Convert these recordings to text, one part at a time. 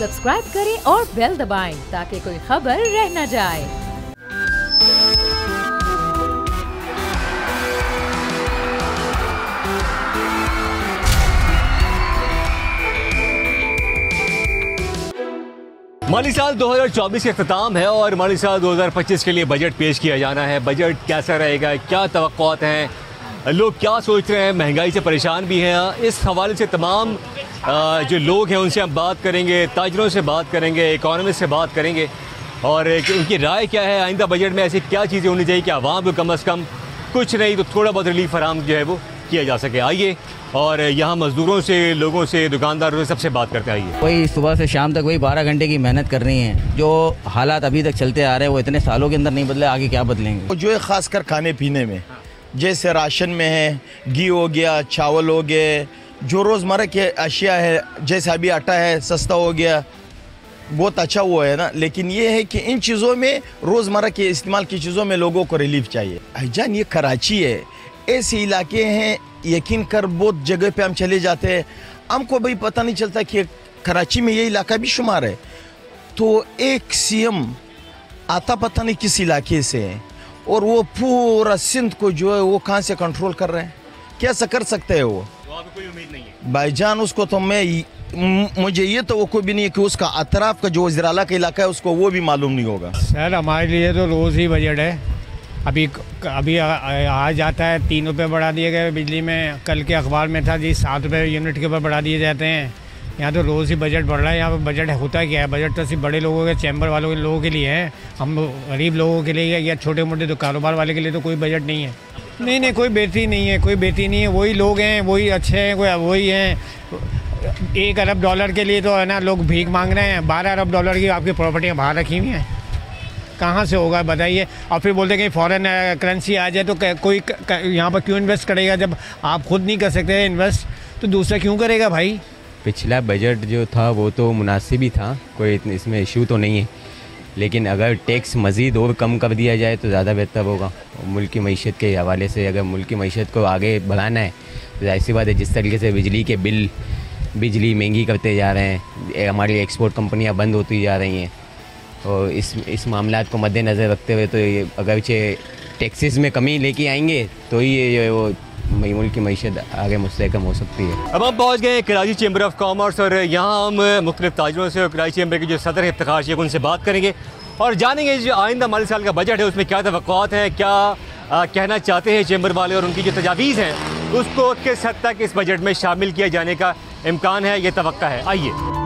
Subscribe करें और bell दबाएं ताकि कोई खबर रह न जाए। माली साल 2024 का इख्तिताम है और माली साल 2025 के लिए बजट पेश किया जाना है। बजट कैसा रहेगा, क्या तवक्कुआत हैं, लोग क्या सोच रहे हैं, महंगाई से परेशान भी हैं। इस हवाले से तमाम जो लोग हैं उनसे हम बात करेंगे, ताजरों से बात करेंगे, इकोनॉमिस्ट से बात करेंगे और उनकी राय क्या है। आइंदा बजट में ऐसी क्या चीज़ें होनी चाहिए कि आवाम को कम अज़ कम कुछ नहीं तो थोड़ा बहुत रिलीफ फराहम जो है वो किया जा सके। आइए और यहाँ मज़दूरों से, लोगों से, दुकानदारों से सबसे बात करते आइए। वही सुबह से शाम तक वही 12 घंटे की मेहनत कर रही हैं। जो हालात अभी तक चलते आ रहे हैं वो इतने सालों के अंदर नहीं बदले, आगे क्या बदलेंगे। जो है ख़ासकर खाने पीने में, जैसे राशन में है, घी हो गया, चावल हो गए, जो रोज़मर्रा के अशिया है, जैसे अभी आटा है सस्ता हो गया, बहुत अच्छा हुआ है ना। लेकिन ये है कि इन चीज़ों में, रोज़मर्रा के इस्तेमाल की चीज़ों में लोगों को रिलीफ चाहिए। भाईजान ये कराची है, ऐसे इलाके हैं, यकीन कर बहुत जगह पे हम चले जाते हैं, हमको भाई पता नहीं चलता कि कराची में ये इलाका भी शुमार है। तो एक सीएम आता पता नहीं किस इलाके से है और वो पूरा सिंध को जो है वो कहाँ से कंट्रोल कर रहे हैं, कैसा कर सकते हैं वो। तो आपको कोई उम्मीद नहीं है भाईजान उसको तो मुझे ये तो वो कोई भी नहीं है कि उसका अतराफ का जो वज़ीर-ए-आला का इलाका है उसको वो भी मालूम नहीं होगा। सर हमारे लिए तो रोज़ ही बजट है। अभी आ जाता है 3 रुपये बढ़ा दिए गए बिजली में, कल के अखबार में था जी 7 रुपये यूनिट के ऊपर बढ़ा दिए जाते हैं। यहाँ तो रोज़ ही बजट बढ़ रहा है। यहाँ पर बजट होता क्या है, बजट तो सिर्फ बड़े लोगों के, चैम्बर वालों के लोगों के लिए है। हम गरीब लोगों के लिए या छोटे मोटे तो कारोबार वाले के लिए तो कोई बजट नहीं है। नहीं, कोई बेहतरी नहीं है, कोई बेहतरी नहीं है। वही लोग हैं, वही अच्छे हैं, कोई वही हैं। 1 अरब डॉलर के लिए तो है ना लोग भीख मांग रहे हैं। 12 अरब डॉलर की आपकी प्रॉपर्टियाँ बाहर रखी हुई हैं, कहाँ से होगा बताइए। और फिर बोलते हैं कि फॉरेन करेंसी आ जाए तो कोई यहाँ पर क्यों इन्वेस्ट करेगा। जब आप खुद नहीं कर सकते इन्वेस्ट तो दूसरा क्यों करेगा भाई। पिछला बजट जो था वो तो मुनासिब ही था, कोई इसमें इशू तो नहीं है। लेकिन अगर टैक्स मज़ीद और कम कर दिया जाए तो ज़्यादा बेहतर होगा। मुल्क की मईशत के हवाले से अगर मुल्क की मईशत को आगे बढ़ाना है तो जाहिर सी बात है, जिस तरीके से बिजली के बिजली महंगी करते जा रहे हैं, हमारी एक्सपोर्ट कंपनियाँ बंद होती जा रही हैं और इस मामलात को मद्देनज़र रखते हुए तो ये अगर टैक्सेस में कमी लेके आएंगे तो ही ये वो मुल्क की मईशत आगे मुस्तहकम हो सकती है। अब हम पहुँच गए कराची चैम्बर ऑफ कॉमर्स और यहाँ हम मुख्तलिफ ताजरों से और कराची चैम्बर के जो सदर है इफ्तिखार शेख उनसे बात करेंगे और जानेंगे जो आइंदा माली साल का बजट है उसमें क्या तवक्कुआत हैं, क्या कहना चाहते हैं चैम्बर वाले और उनकी जो तजावीज़ हैं उसको किस हद तक इस बजट में शामिल किया जाने का इम्कान है, ये तवक्का है। आइए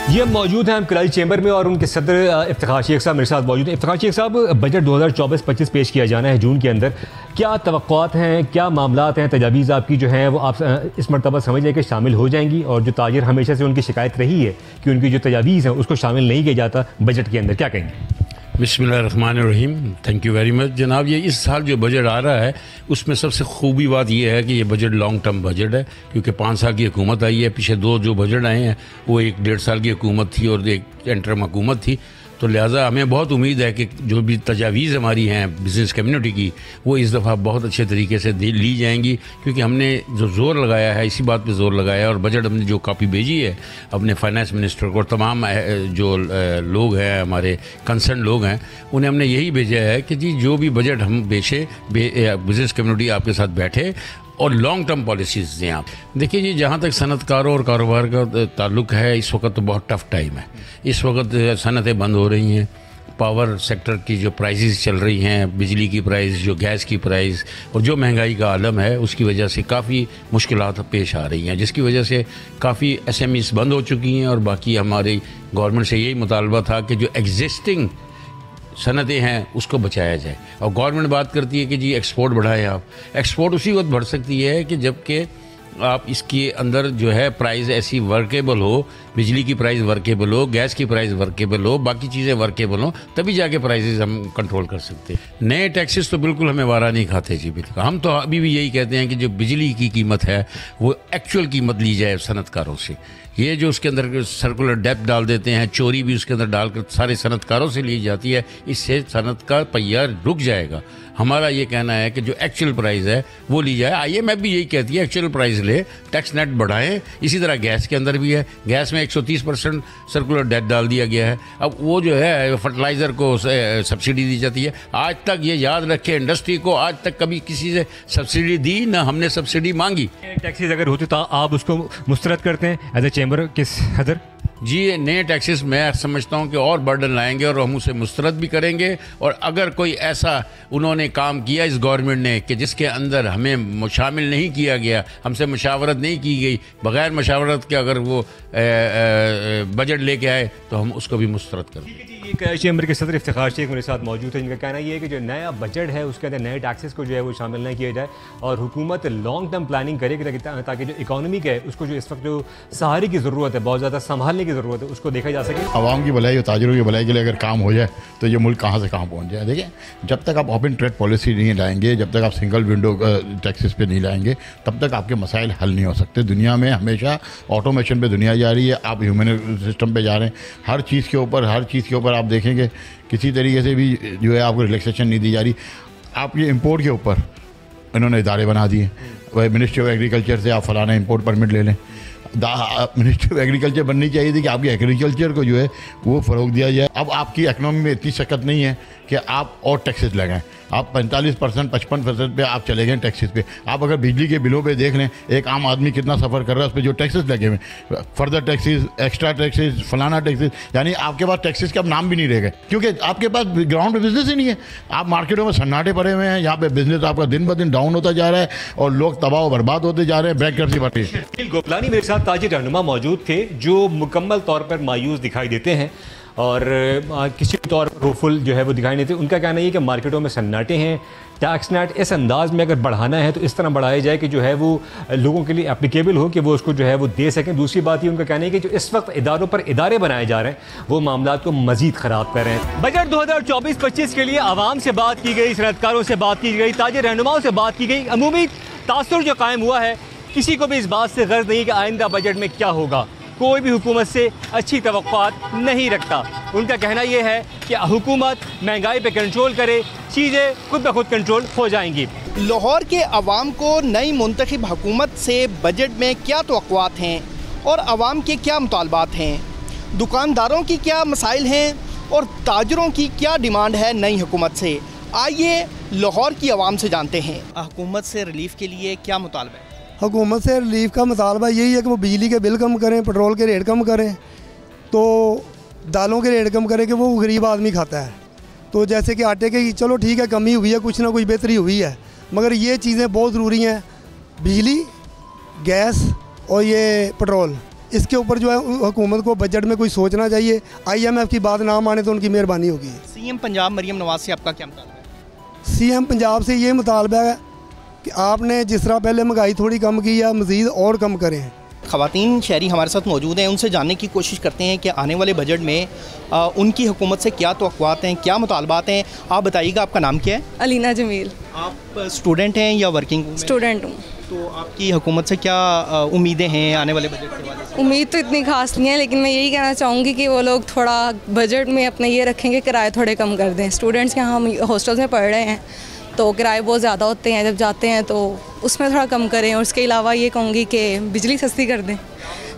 ये मौजूद हैं हम कराची चैम्बर में और उनके सदर इफ्तिखार शेख साहब मेरे साथ मौजूद हैं। इफ्तिखार शेख साहब, बजट 2024-25 पेश किया जाना है जून के अंदर, क्या तवक्कुआत हैं, क्या मामलात हैं, तजावीज़ आपकी जो हैं वो आप इस मरतबा समझ लें कि शामिल हो जाएंगी और जो ताजिर हमेशा से उनकी शिकायत रही है कि उनकी जो तजावीज़ हैं उसको शामिल नहीं किया जाता बजट के अंदर, क्या कहेंगे? बिस्मिल्लाहिर्रहमानिर्रहीम, थैंक यू वेरी मच जनाब। ये इस साल जो बजट आ रहा है उसमें सबसे खूबी बात यह है कि ये बजट लॉन्ग टर्म बजट है, क्योंकि 5 साल की हुकूमत आई है। पीछे 2 जो बजट आए हैं वो 1-1.5 साल की हुकूमत थी और एक इंटरम हुकूमत थी। तो लिहाजा हमें बहुत उम्मीद है कि जो भी तजावीज़ हमारी हैं बिज़नेस कम्युनिटी की वो इस दफ़ा बहुत अच्छे तरीके से ली जाएंगी, क्योंकि हमने जो ज़ोर लगाया है इसी बात पे ज़ोर लगाया है। और बजट हमने जो कॉपी भेजी है अपने फाइनेंस मिनिस्टर को और तमाम जो लोग हैं हमारे कंसर्न लोग हैं उन्हें हमने यही भेजा है कि जी जो भी बजट हम बिज़नेस कम्युनिटी आपके साथ बैठे और लॉन्ग टर्म पॉलिसीज़ दें आप। देखिए जी, जहाँ तक सनतकारों और कारोबार का ताल्लुक़ है इस वक्त तो बहुत टफ़ टाइम है। इस वक्त सनतें बंद हो रही हैं, पावर सेक्टर की जो प्राइसेस चल रही हैं, बिजली की प्राइस, जो गैस की प्राइस और जो महंगाई का आलम है उसकी वजह से काफ़ी मुश्किलात पेश आ रही हैं, जिसकी वजह से काफ़ी SMEs बंद हो चुकी हैं। और बाकी हमारी गवर्नमेंट से यही मुतालबा था कि जो एग्जिस्टिंग सनतें हैं उसको बचाया जाए। और गवर्नमेंट बात करती है कि जी एक्सपोर्ट बढ़ाएं आप। एक्सपोर्ट उसी वक्त बढ़ सकती है कि जबकि आप इसके अंदर जो है प्राइस ऐसी वर्केबल हो, बिजली की प्राइस वर्केबल हो, गैस की प्राइस वर्केबल हो, बाकी चीज़ें वर्केबल हो, तभी जाके प्राइसेस हम कंट्रोल कर सकते हैं। नए टैक्सेस तो बिल्कुल हमें वारा नहीं खाते जी, बिल्कुल। हम तो अभी भी यही कहते हैं कि जो बिजली की कीमत है वो एक्चुअल कीमत ली जाए सनतकारों से, ये जो उसके अंदर सर्कुलर डेप्थ डाल देते हैं, चोरी भी उसके अंदर डालकर सारे सनतकारों से ली जाती है, इससे सनत का पहिया रुक जाएगा। हमारा ये कहना है कि जो एक्चुअल प्राइस है वो ली जाए। IMF भी यही कहती है एक्चुअल प्राइस ले, टैक्स नेट बढ़ाएं। इसी तरह गैस के अंदर भी है, गैस में 130% सर्कुलर डेप्थ डाल दिया गया है। अब वो जो है फर्टिलाइज़र को सब्सिडी दी जाती है। आज तक ये याद रखें, इंडस्ट्री को आज तक कभी किसी से सब्सिडी दी ना हमने सब्सिडी मांगी। टैक्सेस अगर होते तो आप उसको मुस्तरद करते हैं एज ए चैम्बर के सदर? जी, नए टैक्सेस मैं समझता हूं कि और बर्डन लाएंगे और हम उसे मुस्तरद भी करेंगे। और अगर कोई ऐसा उन्होंने काम किया इस गवर्नमेंट ने कि जिसके अंदर हमें शामिल नहीं किया गया, हमसे मशावरत नहीं की गई, बग़ैर मशावरत के अगर वो बजट लेके आए तो हम उसको भी मुस्तरद करेंगे। कराची चैम्बर के सदर इफ्तिखार शेख मेरे साथ मौजूद है, जिनका कहना ये है कि जो नया बजट है उसके अंदर नए टैक्सेस को जो है वो शामिल नहीं किया जाए और हुकूमत लॉन्ग टर्म प्लानिंग करेगी ताकि जो इकॉनमी है उसको जो इस वक्त जो सहारे की ज़रूरत है, बहुत ज़्यादा संभालने की ज़रूरत है, उसको देखा जा सके। आवाम की भलाई और ताजरों की भलाई के लिए अगर काम हो जाए तो ये मुल्क कहाँ से कहाँ पहुँच जाए। देखिए, जब तक आप ओपन ट्रेड पॉलिसी नहीं लाएंगे, जब तक आप सिंगल विंडो टैक्सेस पे नहीं लाएंगे, तब तक आपके मसाइल हल नहीं हो सकते। दुनिया में हमेशा ऑटोमेशन पे दुनिया जा रही है, आप ह्यूमन सिस्टम पे जा रहे हैं। हर चीज़ के ऊपर आप देखेंगे किसी तरीके से भी जो है आपको रिलैक्सेशन नहीं दी जा रही। आप ये इंपोर्ट के ऊपर इन्होंने इदारे बना दिए, वह मिनिस्ट्री ऑफ एग्रीकल्चर से आप फलाना इंपोर्ट परमिट ले लें। मिनिस्ट्री ऑफ एग्रीकल्चर बननी चाहिए थी कि आपकी एग्रीकल्चर को जो है वो फ़रोग दिया जाए। अब आपकी इकनॉमी में इतनी शक्कत नहीं है कि आप और टैक्सेस लगाएं। आप 45% 55% पे आप चले गए टैक्सेस पे। आप अगर बिजली के बिलों पे देख लें, एक आम आदमी कितना सफ़र कर रहा है उस पर जो टैक्सेस लगे हुए, फर्दर टैक्सेस, एक्स्ट्रा टैक्सेस, फलाना टैक्सेस, यानी आपके पास टैक्सेस के अब नाम भी नहीं रह गए, क्योंकि आपके पास ग्राउंड पे बिजनेस ही नहीं है। आप मार्केटों में सन्नाटे पड़े हुए हैं, यहाँ पे बिजनेस आपका दिन ब दिन डाउन होता जा रहा है और लोग तबाह बर्बाद होते जा रहे हैं, बैंकरप्सी बढ़ रही है। गोपलानी मेरे साथ ताजिर रहनुमा मौजूद थे जो मुकम्मल तौर पर मायूस दिखाई देते हैं और किसी तौर पर होपफुल जो है वो दिखाई नहीं देते। उनका कहना है कि मार्केटों में सन्नाटे हैं, टैक्स नेट इस अंदाज में अगर बढ़ाना है तो इस तरह बढ़ाया जाए कि जो है वो लोगों के लिए एप्लीकेबल हो, कि वो उसको जो है वो दे सकें। दूसरी बात ये उनका कहना है कि जो इस वक्त इदारों पर इदारे बनाए जा रहे हैं वो मामला को मजीद ख़राब कर रहे हैं। बजट 2024-25 के लिए आवाम से बात की गई, सनअतकारों से बात की गई, ताजिर रहनुमाओं से बात की गई। अमूमी तासुर जो कायम हुआ है, किसी को भी इस बात से गर्ज नहीं कि आइंदा बजट में क्या होगा। कोई भी हुकूमत से अच्छी तवक्कुआत नहीं रखता। उनका कहना यह है कि हुकूमत महंगाई पे कंट्रोल करे, चीज़ें खुद ब खुद कंट्रोल हो जाएंगी। लाहौर के अवाम को नई मुंतखब हुकूमत से बजट में क्या तवक्कुआत हैं और अवाम के क्या मुतालबात हैं, दुकानदारों की क्या मसाइल हैं और ताजरों की क्या डिमांड है नई हुकूमत से, आइए लाहौर की अवाम से जानते हैं। हुकूमत से रिलीफ के लिए क्या मुतालबा है? हुकूमत से रिलीफ का मुतालबा यही है कि वो बिजली के बिल कम करें, पेट्रोल के रेट कम करें, तो दालों के रेट कम करें कि वो गरीब आदमी खाता है। तो जैसे कि आटे के, चलो ठीक है कमी हुई है, कुछ ना कुछ बेहतरी हुई है, मगर ये चीज़ें बहुत ज़रूरी हैं, बिजली, गैस और ये पेट्रोल। इसके ऊपर जो है हुकूमत को बजट में कोई सोचना चाहिए। IMF की बात ना माने तो उनकी मेहरबानी होगी। CM पंजाब मरियम नवाज से आपका क्या मुतालबा है? CM पंजाब से ये मुतालबा है कि आपने जिस तरह पहले महंगाई थोड़ी कम की या मज़ीद और कम करें। ख़वातीन शहरी हमारे साथ मौजूद हैं, उनसे जानने की कोशिश करते हैं कि आने वाले बजट में उनकी हुकूमत से क्या तवक्कुआत हैं, क्या मुतालबात हैं। आप बताइएगा, आपका नाम क्या है? अलीना जमील। आप स्टूडेंट हैं या वर्किंग? स्टूडेंट हूँ। तो आपकी हुकूमत से क्या उम्मीदें हैं आने वाले बजट के बाद? उम्मीद तो इतनी खास नहीं है, लेकिन मैं यही कहना चाहूँगी कि वो लोग थोड़ा बजट में अपने ये रखेंगे, किराए थोड़े कम कर दें। स्टूडेंट्स यहाँ हम हॉस्टल्स में पढ़ रहे हैं तो किराए बहुत ज़्यादा होते हैं जब जाते हैं, तो उसमें थोड़ा कम करें। और उसके अलावा ये कहूँगी कि बिजली सस्ती कर दें।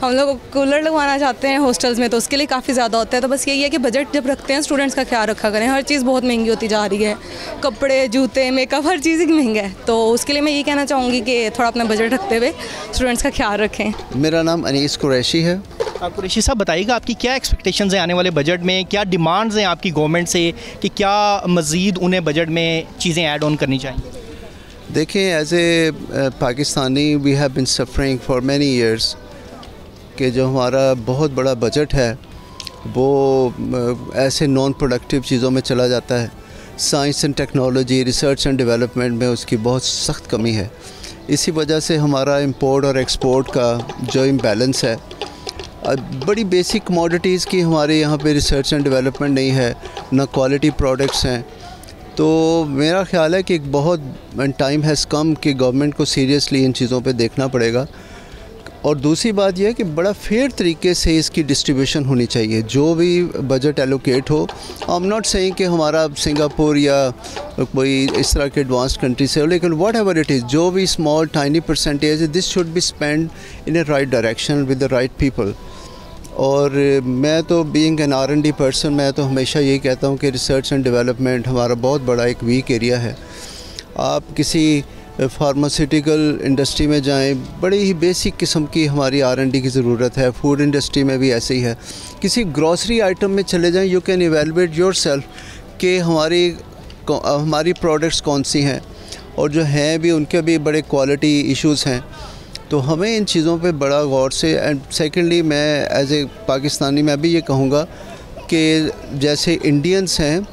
हम लोग कूलर लगवाना चाहते हैं हॉस्टल्स में, तो उसके लिए काफ़ी ज़्यादा होता है। तो बस यही है कि बजट जब रखते हैं स्टूडेंट्स का ख्याल रखा करें। हर चीज़ बहुत महंगी होती जा रही है, कपड़े, जूते, मेकअप, हर चीज़ ही महंगा है। तो उसके लिए मैं ये कहना चाहूँगी कि थोड़ा अपना बजट रखते हुए स्टूडेंट्स का ख्याल रखें। मेरा नाम अनीस कुरैशी है। कुरैशी साहब, बताइएगा आपकी क्या एक्सपेक्टेशंस हैं आने वाले बजट में, क्या डिमांड्स हैं आपकी गवर्नमेंट से कि क्या मज़ीद उन्हें बजट में चीज़ें ऐड ऑन करनी चाहिए? देखें, as a Pakistani we have been suffering for many years कि जो हमारा बहुत बड़ा बजट है वो ऐसे नॉन प्रोडक्टिव चीज़ों में चला जाता है। Science and technology, research and development में उसकी बहुत सख्त कमी है। इसी वजह से हमारा इंपोर्ट और एक्सपोर्ट का जो इम्बैलेंस है, बड़ी बेसिक कमोडिटीज़ की हमारे यहाँ पे रिसर्च एंड डेवलपमेंट नहीं है, ना क्वालिटी प्रोडक्ट्स हैं। तो मेरा ख्याल है कि एक बहुत टाइम हैज़ कम कि गवर्नमेंट को सीरियसली इन चीज़ों पे देखना पड़ेगा और दूसरी बात यह है कि बड़ा फेयर तरीके से इसकी डिस्ट्रीब्यूशन होनी चाहिए। जो भी बजट एलोकेट हो, आई एम नॉट सेइंग कि हमारा सिंगापुर या कोई इस तरह के एडवांस्ड कंट्री से हो, लेकिन वट एवर इट इज़, जो भी small tiny percentage, this should be spend in A right direction with the right people. और मैं तो बीइंग एन R&D पर्सन, मैं तो हमेशा यही कहता हूँ कि रिसर्च एंड डेवलपमेंट हमारा बहुत बड़ा एक वीक एरिया है। आप किसी फार्मास्यूटिकल इंडस्ट्री में जाएं, बड़ी ही बेसिक किस्म की हमारी R&D की ज़रूरत है। फूड इंडस्ट्री में भी ऐसे ही है। किसी ग्रॉसरी आइटम में चले जाएं, यू कैन इवेलुएट योरसेल्फ कि हमारी प्रोडक्ट्स कौन सी हैं, और जो हैं भी उनके भी बड़े क्वालिटी इश्यूज़ हैं। तो हमें इन चीज़ों पे बड़ा गौर से, एंड सेकेंडली मैं एज ए पाकिस्तानी मैं भी ये कहूँगा कि जैसे इंडियंस हैं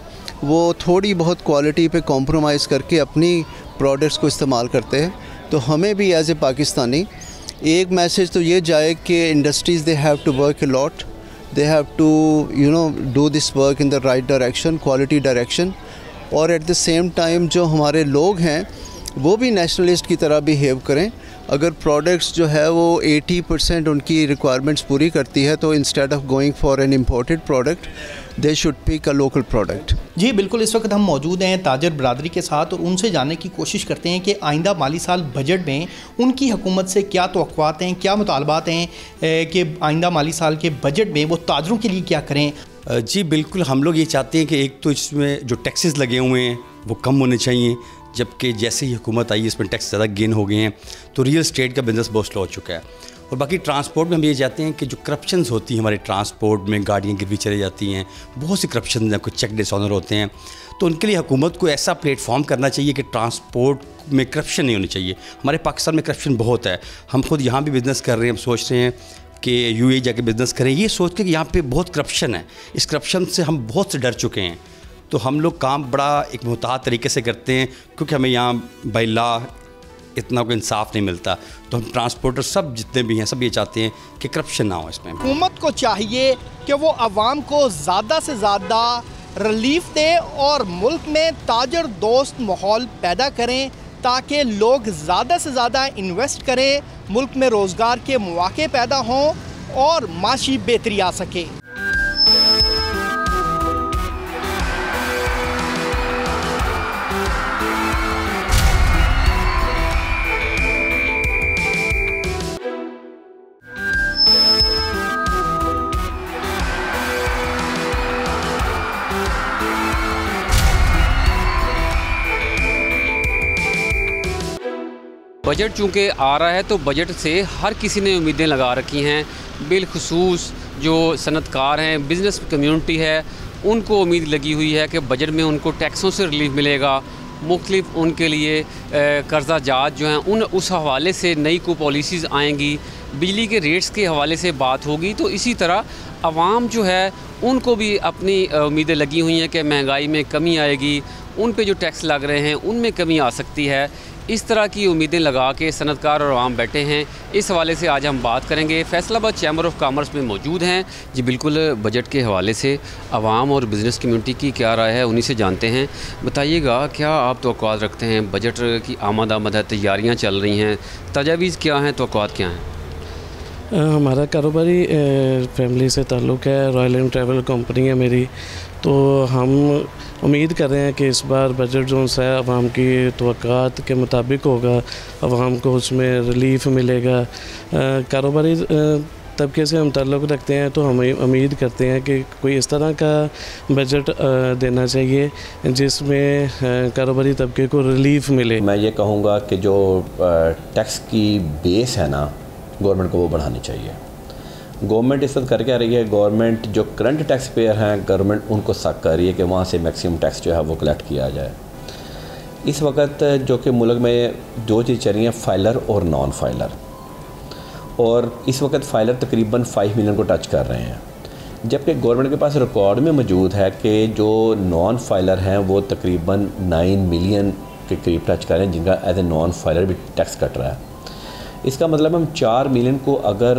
वो थोड़ी बहुत क्वालिटी पे कॉम्प्रोमाइज़ करके अपनी प्रोडक्ट्स को इस्तेमाल करते हैं, तो हमें भी एज ए पाकिस्तानी एक मैसेज तो ये जाए कि industries they have to work a lot, they have to do this work in the right direction, quality direction. और एट द सेम टाइम जो हमारे लोग हैं वो भी नेशनलिस्ट की तरह बिहेव करें। अगर प्रोडक्ट्स जो है वो 80% उनकी रिक्वायरमेंट्स पूरी करती है, तो instead of going for an imported product they should pick a local product. जी बिल्कुल, इस वक्त हम मौजूद हैं ताजर बरादरी के साथ और उनसे जानने की कोशिश करते हैं कि आइंदा माली साल बजट में उनकी हुकूमत से क्या तवक्कुआत हैं, क्या मुतालबात हैं कि आइंदा माली साल के बजट में वो ताजरों के लिए क्या करें। जी बिल्कुल, हम लोग ये चाहते हैं कि एक तो इसमें जो टैक्सेस लगे हुए हैं वो कम होने चाहिए, जबकि जैसे ही हुकूमत आई इसमें टैक्स ज़्यादा गेन हो गए हैं, तो रियल स्टेट का बिज़नेस बहुत स्लो हो चुका है। और बाकी ट्रांसपोर्ट में हम ये चाहते हैं कि जो करप्शंस होती हैं हमारे ट्रांसपोर्ट में, गाड़ियाँ गिरवी चली जाती हैं, बहुत सी करप्शन हैं, कुछ चेक डिसऑनर होते हैं, तो उनके लिए हुकूमत को ऐसा प्लेटफॉर्म करना चाहिए कि ट्रांसपोर्ट में करप्शन नहीं होनी चाहिए। हमारे पाकिस्तान में करप्शन बहुत है, हम खुद यहाँ भी बिज़नेस कर रहे हैं, हम सोच रहे हैं कि UAE जाके बिज़नेस करें, ये सोच के कि यहाँ पे बहुत करप्शन है, इस करप्शन से हम बहुत से डर चुके हैं। तो हम लोग काम बड़ा एक मुहतात तरीके से करते हैं, क्योंकि हमें यहाँ बाय लॉ इतना कोई इंसाफ नहीं मिलता। तो हम ट्रांसपोर्टर सब जितने भी हैं सब ये चाहते हैं कि करप्शन ना हो इसमें। हुकूमत को चाहिए कि वो आवाम को ज़्यादा से ज़्यादा रिलीफ दे और मुल्क में ताजर दोस्त माहौल पैदा करें, ताकि लोग ज़्यादा से ज़्यादा इन्वेस्ट करें, मुल्क में रोज़गार के मौके पैदा हों और माशी बेहतरी आ सके। बजट चूँकि आ रहा है तो बजट से हर किसी ने उम्मीदें लगा रखी हैं, बिलखुसूस जो सनतकार हैं, बिज़नेस कम्यूनिटी है, उनको उम्मीद लगी हुई है कि बजट में उनको टैक्सों से रिलीफ मिलेगा, मुख्तलिफ उनके लिए कर्जा जात जो हैं उन उस हवाले से नई को पॉलिसीज़ आएंगी, बिजली के रेट्स के हवाले से बात होगी। तो इसी तरह आवाम जो है उनको भी अपनी उम्मीदें लगी हुई हैं कि महंगाई में कमी आएगी, उन पे जो टैक्स लग रहे हैं उनमें कमी आ सकती है। इस तरह की उम्मीदें लगा के सनतकार और आवाम बैठे हैं। इस हवाले से आज हम बात करेंगे। फैसलाबाद चैम्बर ऑफ कॉमर्स में मौजूद हैं जी। बिल्कुल, बजट के हवाले से आवाम और बिज़नेस कम्यूनिटी की क्या राय है उन्हीं से जानते हैं। बताइएगा, क्या आप तवक्कुआत रखते हैं? बजट की आमद है, तैयारियाँ चल रही हैं, तजावीज़ क्या हैं, तवक्कुआत क्या हैं? हमारा कारोबारी फैमिली से ताल्लुक़ है, रॉयल एंड ट्रैवल कंपनी है मेरी, तो हम उम्मीद कर रहे हैं कि इस बार बजट जो है आवाम की तवक्कुआत के मुताबिक होगा, आवाम को उसमें रिलीफ मिलेगा। कारोबारी तबके से हम ताल्लुक़ रखते हैं, तो हम उम्मीद करते हैं कि कोई इस तरह का बजट देना चाहिए जिसमें कारोबारी तबके को रिलीफ मिले। मैं ये कहूँगा कि जो टैक्स की बेस है ना, गवर्नमेंट को वो बढ़ानी चाहिए। गवर्नमेंट इस वक्त कर क्या रही है, गवर्नमेंट जो करंट टैक्स पेयर हैं, गवर्नमेंट उनको सक कर रही है कि वहाँ से मैक्सिमम टैक्स जो है वो कलेक्ट किया जाए। इस वक्त जो कि मुल्क में दो चीज़ चल रही हैं, फाइलर और नॉन फाइलर, और इस वक्त फाइलर तकरीबन 5 मिलियन को टच कर रहे हैं, जबकि गवर्नमेंट के पास रिकॉर्ड में मौजूद है कि जो नॉन फाइलर हैं वो तकरीबन 9 मिलियन के करीब टच कर रहे हैं, जिनका एज ए नॉन फाइलर भी टैक्स कट रहा है। इसका मतलब हम 4 मिलियन को अगर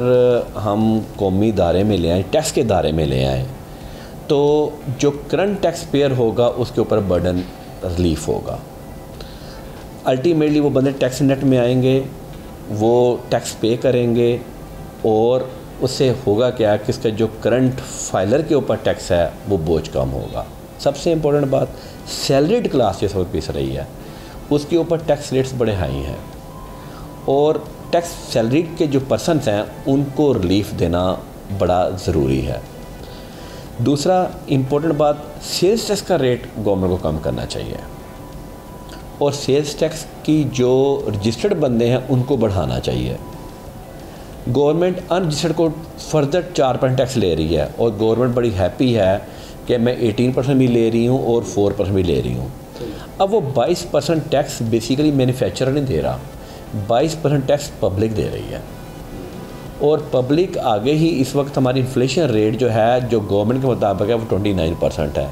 हम कौमी दायरे में ले आएँ, टैक्स के दायरे में ले आएँ, तो जो करंट टैक्स पेयर होगा उसके ऊपर बर्डन रिलीफ होगा। अल्टीमेटली वो बंदे टैक्स नेट में आएंगे, वो टैक्स पे करेंगे, और उससे होगा क्या कि इसका जो करंट फाइलर के ऊपर टैक्स है वो बोझ कम होगा। सबसे इम्पोर्टेंट बात, सैलरीड क्लास जो सबक पीस रही है उसके ऊपर टैक्स रेट्स बड़े हाई हैं और टैक्स सैलरीड के जो पर्सनस हैं उनको रिलीफ देना बड़ा ज़रूरी है। दूसरा इम्पोर्टेंट बात, सेल्स टैक्स का रेट गवर्नमेंट को कम करना चाहिए और सेल्स टैक्स की जो रजिस्टर्ड बंदे हैं उनको बढ़ाना चाहिए। गवर्नमेंट अनरजिस्टर्ड को फर्दर 4% टैक्स ले रही है और गवर्नमेंट बड़ी हैप्पी है कि मैं 18% भी ले रही हूँ और 4% भी ले रही हूँ। अब वो 22% टैक्स बेसिकली मैन्युफैक्चरर नहीं दे रहा, 22% टैक्स पब्लिक दे रही है और पब्लिक आगे ही इस वक्त हमारी इन्फ्लेशन रेट जो है जो गवर्नमेंट के मुताबिक है वो 29% है,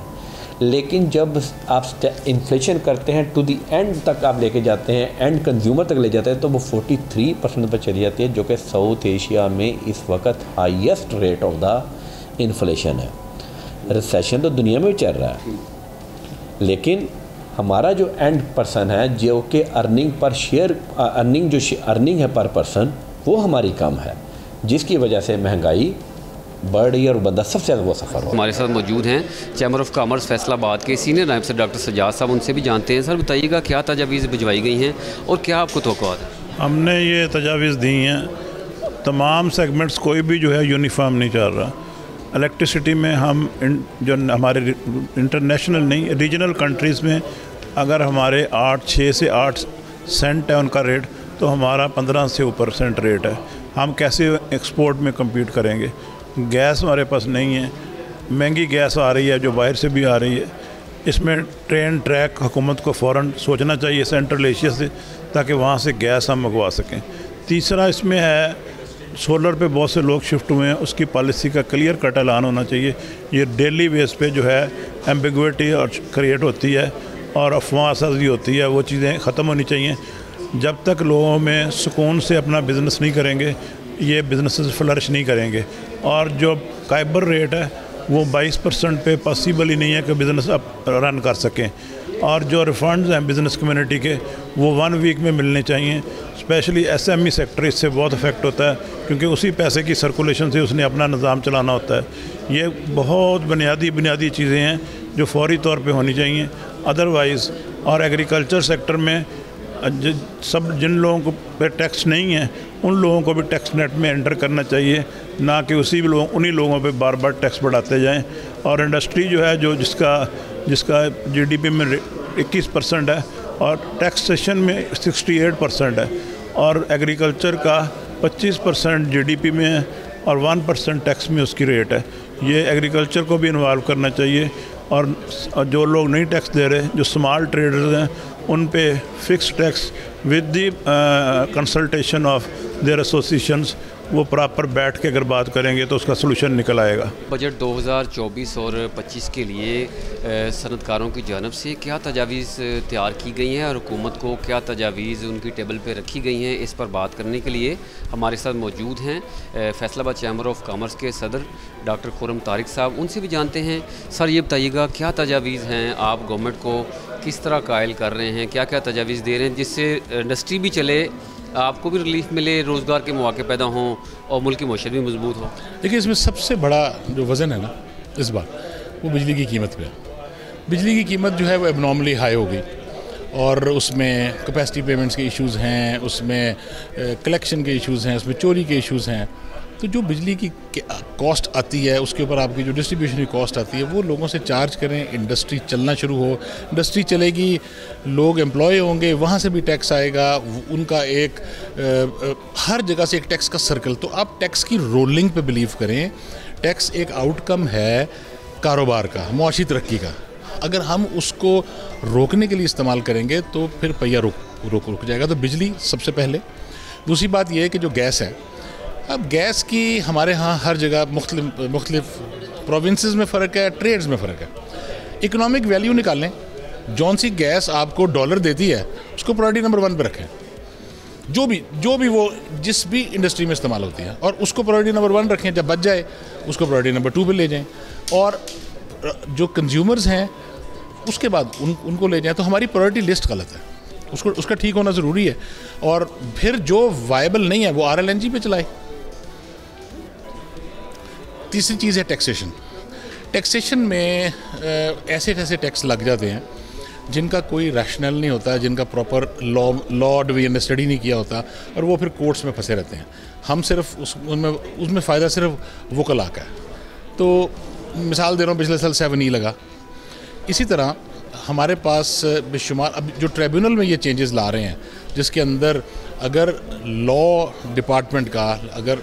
लेकिन जब आप इन्फ्लेशन करते हैं टू दी एंड तक आप लेके जाते हैं, एंड कंज्यूमर तक ले जाते हैं तो वो 43% पर चली जाती है, जो कि साउथ एशिया में इस वक्त highest rate of the inflation है। रिसेशन तो दुनिया में भी चल रहा है, लेकिन हमारा जो एंड पर्सन है जो कि अर्निंग पर शेयर अर्निंग है पर पर्सन वो हमारी कम है, जिसकी वजह से महंगाई बढ़ रही है और बंदा सबसे ज़्यादा वो सफ़र हो। हमारे साथ मौजूद हैं चैम्बर ऑफ कॉमर्स फैसलाबाद के सीनियर नायब सर डॉक्टर सजाद साहब, उनसे भी जानते हैं। सर बताइएगा क्या तजावीज़ भिजवाई गई हैं और क्या आपको तवक्कुआत है? हमने ये तजावीज़ दी हैं, तमाम सेगमेंट्स कोई भी जो है यूनिफॉर्म नहीं चल रहा। इलेक्ट्रिसिटी में हम जो हमारे इंटरनेशनल नहीं रीजनल कंट्रीज़ में अगर हमारे 6 से 8 सेंट है उनका रेट, तो हमारा 15 से ऊपर सेंट रेट है। हम कैसे एक्सपोर्ट में कम्पीट करेंगे? गैस हमारे पास नहीं है, महंगी गैस आ रही है जो बाहर से भी आ रही है। इसमें ट्रेन ट्रैक हुकूमत को फ़ौरन सोचना चाहिए सेंट्रल एशिया से, ताकि वहाँ से गैस हम मंगवा सकें। तीसरा इसमें है सोलर पे बहुत से लोग शिफ्ट हुए हैं, उसकी पॉलिसी का क्लियर कट ऐलान होना चाहिए। ये डेली बेस पे जो है एम्बिगुइटी और क्रिएट होती है और अफवाह साजी होती है, वो चीज़ें ख़त्म होनी चाहिए। जब तक लोगों में सुकून से अपना बिज़नेस नहीं करेंगे, ये बिजनेसेस फ्लरिश नहीं करेंगे। और जो काइबर रेट है वो 22% पे पॉसिबल ही नहीं है कि बिज़नेस अब रन कर सकें। और जो रिफंड्स हैं बिज़नेस कम्युनिटी के वो 1 वीक में मिलने चाहिए। स्पेशली SME सेक्टर इससे बहुत इफेक्ट होता है, क्योंकि उसी पैसे की सर्कुलेशन से उसने अपना निज़ाम चलाना होता है। ये बहुत बुनियादी चीज़ें हैं जो फौरी तौर पे होनी चाहिए। अदरवाइज़ और एग्रीकल्चर सेक्टर में जिन लोगों को पे टैक्स नहीं है उन लोगों को भी टैक्स नेट में एंटर करना चाहिए, ना कि उन्हीं लोगों पे बार बार टैक्स बढ़ाते जाएं। और इंडस्ट्री जो है जिसका GDP में 21% है और टैक्सेशन में 68% है, और एग्रीकल्चर का 25% GDP में है और 1% टैक्स में उसकी रेट है। ये एग्रीकल्चर को भी इन्वॉल्व करना चाहिए। और जो लोग नहीं टैक्स दे रहे, जो स्मॉल ट्रेडर्स हैं, उन पे fix tax with the consultation of their associations वो प्रॉपर बैठ के अगर बात करेंगे तो उसका सलूशन निकल आएगा। बजट 2024 और 25 के लिए सनतकारों की जानब से क्या तजावीज़ तैयार की गई हैं और हुकूमत को क्या तजावीज़ उनकी टेबल पे रखी गई हैं, इस पर बात करने के लिए हमारे साथ मौजूद हैं फैसलाबाद चैम्बर ऑफ कॉमर्स के सदर डॉक्टर खुर्रम तारिक साहब। उनसे भी जानते हैं। सर ये बताइएगा क्या तजावीज़ हैं, आप गवर्नमेंट को किस तरह कायल कर रहे हैं, क्या क्या तजावीज़ दे रहे हैं जिससे इंडस्ट्री भी चले, आपको भी रिलीफ मिले, रोज़गार के मौके पैदा हों और मुल्क की मईशत भी मजबूत हो? देखिए, इसमें सबसे बड़ा जो वज़न है ना इस बार, वो बिजली की कीमत पे है। बिजली की कीमत जो है वो एबनॉर्मली हाई हो गई और उसमें कैपेसिटी पेमेंट्स के इश्यूज़ हैं, उसमें कलेक्शन के इश्यूज़ हैं, उसमें चोरी के इश्यूज़ हैं। तो जो बिजली की कॉस्ट आती है उसके ऊपर आपकी जो डिस्ट्रीब्यूशन की कॉस्ट आती है वो लोगों से चार्ज करें, इंडस्ट्री चलना शुरू हो, इंडस्ट्री चलेगी, लोग एम्प्लॉय होंगे, वहाँ से भी टैक्स आएगा, उनका एक हर जगह से एक टैक्स का सर्कल। तो आप टैक्स की रोलिंग पे बिलीव करें। टैक्स एक आउटकम है कारोबार का, मुआशी तरक्की का। अगर हम उसको रोकने के लिए इस्तेमाल करेंगे तो फिर पहिया रुक जाएगा। तो बिजली सबसे पहले। दूसरी बात यह है कि जो गैस है, अब गैस की हमारे यहाँ हर जगह मुख्तलिफ प्रोविंसेस में फ़र्क है, ट्रेड्स में फ़र्क है। इकोनॉमिक वैल्यू निकालें, जौन सी गैस आपको डॉलर देती है उसको प्रायोरिटी नंबर 1 पे रखें, जो भी वो जिस भी इंडस्ट्री में इस्तेमाल होती है, और उसको प्रायोरिटी नंबर 1 रखें। जब बच जाए उसको प्रायोरिटी नंबर 2 पे ले जाएं, और जो कंज्यूमर्स हैं उसके बाद उनको ले जाएं। तो हमारी प्रायोरिटी लिस्ट गलत है, उसका ठीक होना ज़रूरी है। और फिर जो वायबल नहीं है वो RLNG पे चलाए। तीसरी चीज़ है टैक्सेशन। टैक्सेशन में ऐसे टैक्स लग जाते हैं जिनका कोई रैशनल नहीं होता, जिनका प्रॉपर लॉ डिवीजन ने स्टडी नहीं किया होता, और वो फिर कोर्ट्स में फंसे रहते हैं। हम सिर्फ उसमें फ़ायदा सिर्फ वकला का है। तो मिसाल दे रहा हूँ, पिछले साल 7E लगा। इसी तरह हमारे पास बेशुमार अब जो ट्रिब्यूनल में ये चेंजेस ला रहे हैं, जिसके अंदर अगर लॉ डिपार्टमेंट का अगर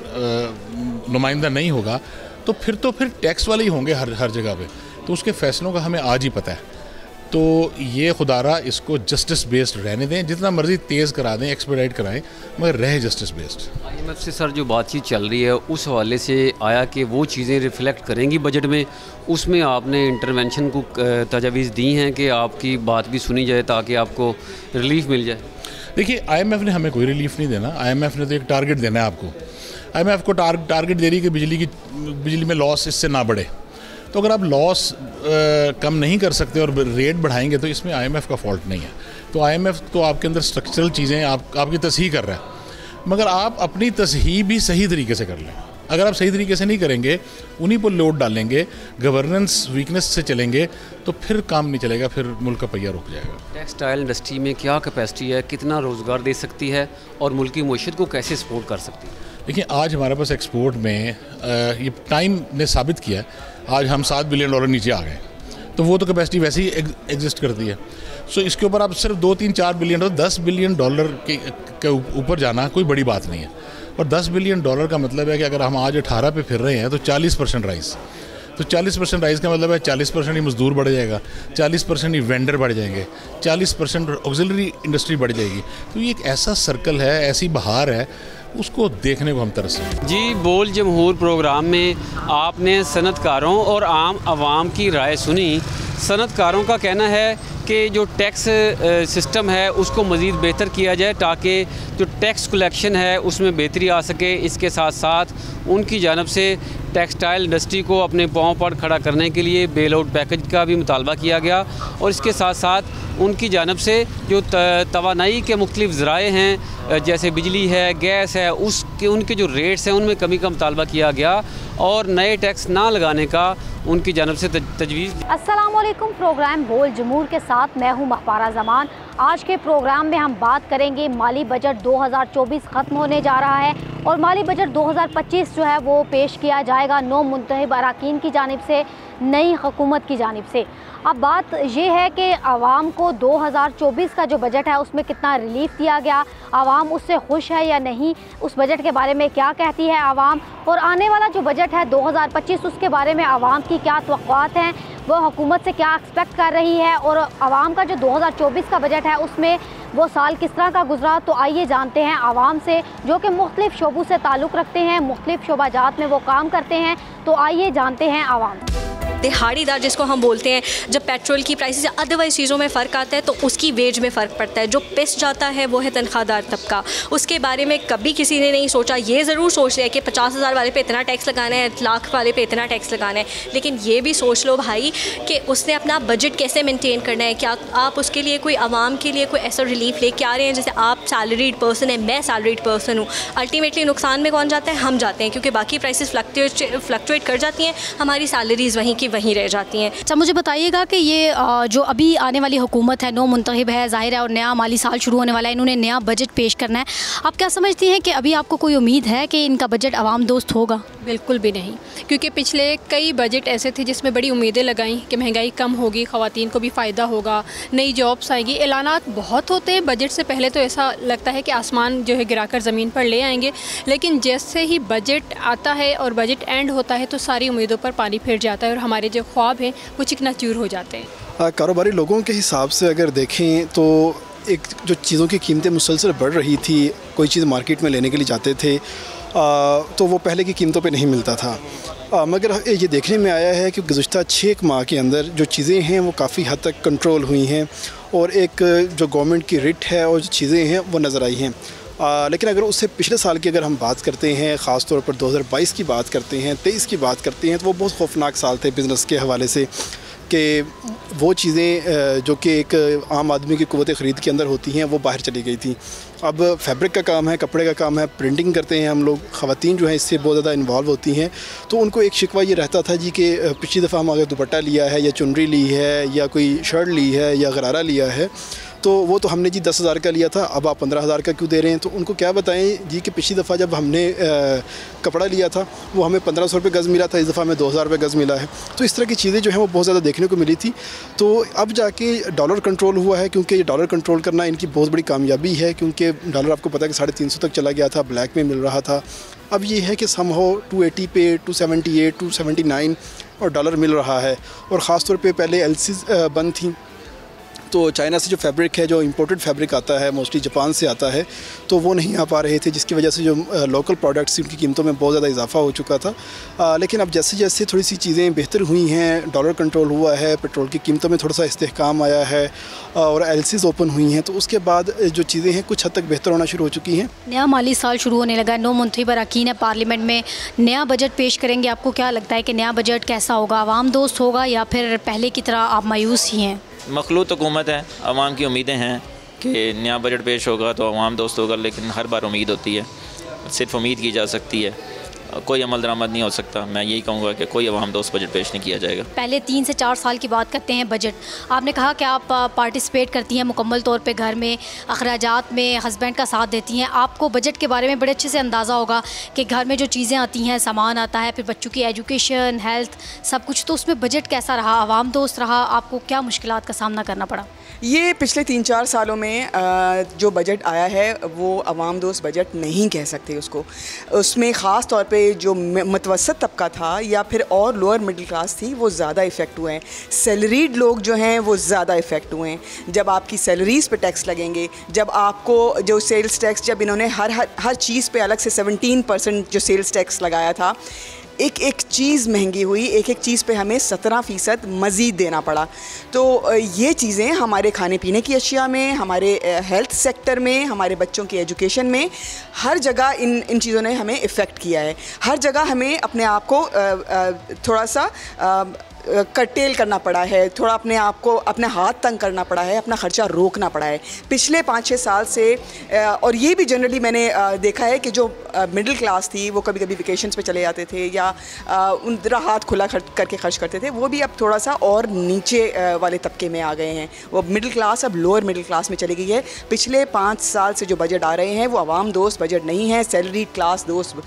नुमाइंदा नहीं होगा तो फिर टैक्स वाले ही होंगे हर जगह पे। तो उसके फ़ैसलों का हमें आज ही पता है। तो ये खुदारा इसको जस्टिस बेस्ड रहने दें, जितना मर्जी तेज़ करा दें, एक्सपेडाइट कराएं, मगर रहे जस्टिस बेस्ड। IMF से सर जो बातचीत चल रही है उस हवाले से आया कि वो चीज़ें रिफ्लेक्ट करेंगी बजट में, उसमें आपने इंटरवेंशन को तजावीज़ दी हैं कि आपकी बात भी सुनी जाए ताकि आपको रिलीफ मिल जाए? देखिए, IMF ने हमें कोई रिलीफ नहीं देना। IMF ने तो एक टारगेट देना है आपको। IMF को टारगेट दे रही है कि बिजली में लॉस इससे ना बढ़े। तो अगर आप लॉस कम नहीं कर सकते और रेट बढ़ाएंगे तो इसमें IMF का फॉल्ट नहीं है। तो IMF तो आपके अंदर स्ट्रक्चरल चीज़ें आपकी तसहीह कर रहा है, मगर आप अपनी तसहीह भी सही तरीके से कर लें। अगर आप सही तरीके से नहीं करेंगे, उन्हीं पर लोड डालेंगे, गवर्नेंस वीकनेस से चलेंगे, तो फिर काम नहीं चलेगा, फिर मुल्क का पहिया रुक जाएगा। टेक्सटाइल इंडस्ट्री में क्या कैपेसिटी है, कितना रोज़गार दे सकती है और मुल्क की मईशत को कैसे सपोर्ट कर सकती है? देखिए, आज हमारे पास एक्सपोर्ट में ये टाइम ने साबित किया, आज हम $7 बिलियन नीचे आ गए, तो वो तो कैपेसिटी वैसे ही एग्जिस्ट करती है। सो इसके ऊपर आप सिर्फ 2-3-4 बिलियन, $10 बिलियन के ऊपर जाना कोई बड़ी बात नहीं है। और $10 बिलियन का मतलब है कि अगर हम आज 18 पे फिर रहे हैं तो 40% राइज। तो 40% राइज का मतलब है 40% ही मजदूर बढ़ जाएगा, 40% ही वेंडर बढ़ जाएंगे, 40% ऑक्सिलरी इंडस्ट्री बढ़ जाएगी। तो ये एक ऐसा सर्कल है, ऐसी बहार है, उसको देखने को हम तरसें। जी, बोल जमहूर प्रोग्राम में आपने सनतकारों और आम आवाम की राय सुनी। सनतकारों का कहना है कि जो टैक्स सिस्टम है उसको मज़ीद बेहतर किया जाए ताकि जो टैक्स कलेक्शन है उसमें बेहतरी आ सके। इसके साथ साथ उनकी जानब से टेक्सटाइल इंडस्ट्री को अपने पाँव पर खड़ा करने के लिए बेल आउट पैकेज का भी मुतालबा किया गया, और इसके साथ साथ उनकी जानब से जो तवानाई के मुख्तलिफ ज़राए हैं जैसे बिजली है, गैस है, उनके जो रेट्स हैं उनमें कमी का मुतालबा किया गया और नए टैक्स ना लगाने का उनकी जानब से तजवीज़। अस्सलाम वालेकुम। प्रोग्राम बोल जमूर के साथ मैं हूँ महपारा ज़मान। आज के प्रोग्राम में हम बात करेंगे माली बजट 2024 ख़त्म होने जा रहा है और माली बजट 2025 जो है वो पेश किया जाएगा नौ मुंतखब अरकान की जानिब से, नई हुकूमत की जानिब से। अब बात ये है कि आवाम को 2024 का जो बजट है उसमें कितना रिलीफ दिया गया, आवाम उससे खुश है या नहीं, उस बजट के बारे में क्या कहती है आवाम, और आने वाला जो बजट है 2025 उसके बारे में आवाम की क्या तवक्कुआत हैं, वो हुकूमत से क्या एक्सपेक्ट कर रही है, और आवाम का जो 2024 का बजट है उसमें वो साल किस तरह का गुजरा। तो आइए जानते हैं आवाम से जो कि मुख्तलिफ शोबों से ताल्लुक़ रखते हैं, मुख्तलिफ शोबाजात में वो काम करते हैं। तो आइए जानते हैं आवाम। दिहाड़ीदार जिसको हम बोलते हैं, जब पेट्रोल की प्राइसेस या अदरवाइज चीज़ों में फ़र्क आता है तो उसकी वेज में फ़र्क पड़ता है। जो पिस जाता है वो है तनख्वाहदार तबका, उसके बारे में कभी किसी ने नहीं सोचा। ये ज़रूर सोच रहे हैं कि 50,000 वाले पे इतना टैक्स लगाना है, लाख वाले पे इतना टैक्स लगाना है, लेकिन ये भी सोच लो भाई कि उसने अपना बजट कैसे मेनटेन करना है। क्या आप उसके लिए कोई आवाम के लिए कोई ऐसा रिलीफ लेके आ रहे हैं? जैसे आप सैलरीड पर्सन है, मैं सैलरीड पर्सन हूँ, अल्टीमेटली नुकसान में कौन जाता है? हम जाते हैं, क्योंकि बाकी प्राइसेस फ्लक्चुएट कर जाती हैं, हमारी सैलरीज़ वहीं की वहीं रह जाती हैं। अच्छा, मुझे बताइएगा कि ये जो अभी आने वाली हुकूमत है, नौ मुंतखब है, जाहिर है, और नया माली साल शुरू होने वाला है, इन्होंने नया बजट पेश करना है। आप क्या समझती हैं कि अभी आपको कोई उम्मीद है कि इनका बजट आवाम दोस्त होगा? बिल्कुल भी नहीं, क्योंकि पिछले कई बजट ऐसे थे जिसमें बड़ी उम्मीदें लगाई कि महंगाई कम होगी, ख़वातीन को भी फ़ायदा होगा, नई जॉब्स आएगी, ऐलानात बहुत होते हैं बजट से पहले, तो ऐसा लगता है कि आसमान जो है गिराकर ज़मीन पर ले आएंगे, लेकिन जैसे ही बजट आता है और बजट एंड होता है तो सारी उम्मीदों पर पानी फिर जाता है और हमारे जो ख्वाब हैं वो चिकनाचूर हो जाते हैं। कारोबारी लोगों के हिसाब से अगर देखें तो एक जो चीज़ों की कीमतें मुसलसल बढ़ रही थी, कोई चीज़ मार्केट में लेने के लिए जाते थे तो वो पहले की कीमतों पे नहीं मिलता था, मगर ये देखने में आया है कि गुज़श्ता 6 माह के अंदर जो चीज़ें हैं वो काफ़ी हद तक कंट्रोल हुई हैं और एक जो गवर्नमेंट की रिट है और जो चीज़ें हैं वो नज़र आई हैं। लेकिन अगर उससे पिछले साल की अगर हम बात करते हैं, ख़ास तौर पर 2022 की बात करते हैं, 23 की बात करते हैं, तो वो बहुत खौफनाक साल थे बिज़नेस के हवाले से, कि वो चीज़ें जो कि एक आम आदमी की क़ुव्वत ख़रीद के अंदर होती हैं वो बाहर चली गई थी। अब फैब्रिक का काम है, कपड़े का काम है, प्रिंटिंग करते हैं हम लोग, ख़वातीन जो हैं इससे बहुत ज़्यादा इन्वॉल्व होती हैं। तो उनको एक शिकवा ये रहता था जी कि पिछली दफ़ा हम अगर दुपट्टा लिया है या चुनरी ली है या कोई शर्ट ली है या गरारा लिया है तो वो तो हमने जी 10,000 का लिया था, अब आप 15,000 का क्यों दे रहे हैं। तो उनको क्या बताएं जी कि पिछली दफ़ा जब हमने कपड़ा लिया था वो हमें 1500 रुपये गज़ मिला था, इस दफ़ा हमें 2,000 रुपये गज़ मिला है। तो इस तरह की चीज़ें जो हैं वो बहुत ज़्यादा देखने को मिली थी। तो अब जाके डॉलर कंट्रोल हुआ है, क्योंकि ये डॉलर कंट्रोल करना इनकी बहुत बड़ी कामयाबी है, क्योंकि डॉलर आपको पता है कि 350 तक चला गया था, ब्लैक में मिल रहा था। अब ये है कि समहाउ 280 पे 278 279 और डॉलर मिल रहा है। और ख़ास तौर पे पहले एलसीज बंद थी, तो चाइना से जो फैब्रिक है, जो इंपोर्टेड फैब्रिक आता है, मोस्टली जापान से आता है, तो वो नहीं आ पा रहे थे, जिसकी वजह से जो लोकल प्रोडक्ट्स उनकी कीमतों में बहुत ज़्यादा इजाफा हो चुका था। लेकिन अब जैसे जैसे थोड़ी सी चीज़ें बेहतर हुई हैं, डॉलर कंट्रोल हुआ है, पेट्रोल की कीमतों में थोड़ा सा इस्तेहकाम आया है और एलसीज ओपन हुई हैं, तो उसके बाद जो चीज़ें हैं कुछ हद तक बेहतर होना शुरू हो चुकी हैं। नया माली साल शुरू होने लगा, 9 मुंतखब अरकान है पार्लियामेंट में, नया बजट पेश करेंगे। आपको क्या लगता है कि नया बजट कैसा होगा, आवाम दोस्त होगा या फिर पहले की तरह आप मायूस ही हैं? मखलूत हुकूमत है, आवाम की उम्मीदें हैं कि नया बजट पेश होगा तो आवाम दोस्त होगा, लेकिन हर बार उम्मीद होती है, सिर्फ उम्मीद की जा सकती है, कोई अमल दरामद नहीं हो सकता। मैं यही कहूँगा कि कोई अवाम दोस्त बजट पेश नहीं किया जाएगा। पहले 3 से 4 साल की बात करते हैं बजट। आपने कहा कि आप पार्टिसिपेट करती हैं मुकम्मल तौर पे घर में, अखराजात में हस्बैंड का साथ देती हैं। आपको बजट के बारे में बड़े अच्छे से अंदाज़ा होगा कि घर में जो चीज़ें आती हैं, सामान आता है, फिर बच्चों की एजुकेशन, हेल्थ, सब कुछ, तो उसमें बजट कैसा रहा, आवाम दोस्त रहा, आपको क्या मुश्किलात का सामना करना पड़ा? ये पिछले 3-4 सालों में जो बजट आया है वो अवाम दोस्त बजट नहीं कह सकते उसको। उसमें ख़ास तौर पे जो मतवसत तबका था या फिर और लोअर मिडिल क्लास थी वो ज़्यादा इफ़ेक्ट हुए हैं। सैलरीड लोग जो हैं वो ज़्यादा इफ़ेक्ट हुए हैं। जब आपकी सैलरीज़ पे टैक्स लगेंगे, जब आपको जो सेल्स टैक्स, जब इन्होंने हर चीज़ पे अलग से 17% जो सेल्स टैक्स लगाया था, एक एक चीज़ महंगी हुई, एक एक चीज़ पे हमें 17% मज़ीद देना पड़ा। तो ये चीज़ें हमारे खाने पीने की अशिया में, हमारे हेल्थ सेक्टर में, हमारे बच्चों की एजुकेशन में, हर जगह इन चीज़ों ने हमें इफ़ेक्ट किया है। हर जगह हमें अपने आप को थोड़ा सा कर्टेल करना पड़ा है, थोड़ा अपने आप को अपने हाथ तंग करना पड़ा है, अपना ख़र्चा रोकना पड़ा है पिछले 5-6 साल से। और ये भी जनरली मैंने देखा है कि जो मिडिल क्लास थी वो कभी कभी वेकेशंस पे चले जाते थे या उनका हाथ खुला करके खर्च करते थे, वो भी अब थोड़ा सा और नीचे वाले तबके में आ गए हैं। वो मिडिल क्लास अब लोअर मिडिल क्लास में चली गई है। पिछले 5 साल से जो बजट आ रहे हैं वो आवाम दोस्त बजट नहीं है, सैलरी क्लास दोस्त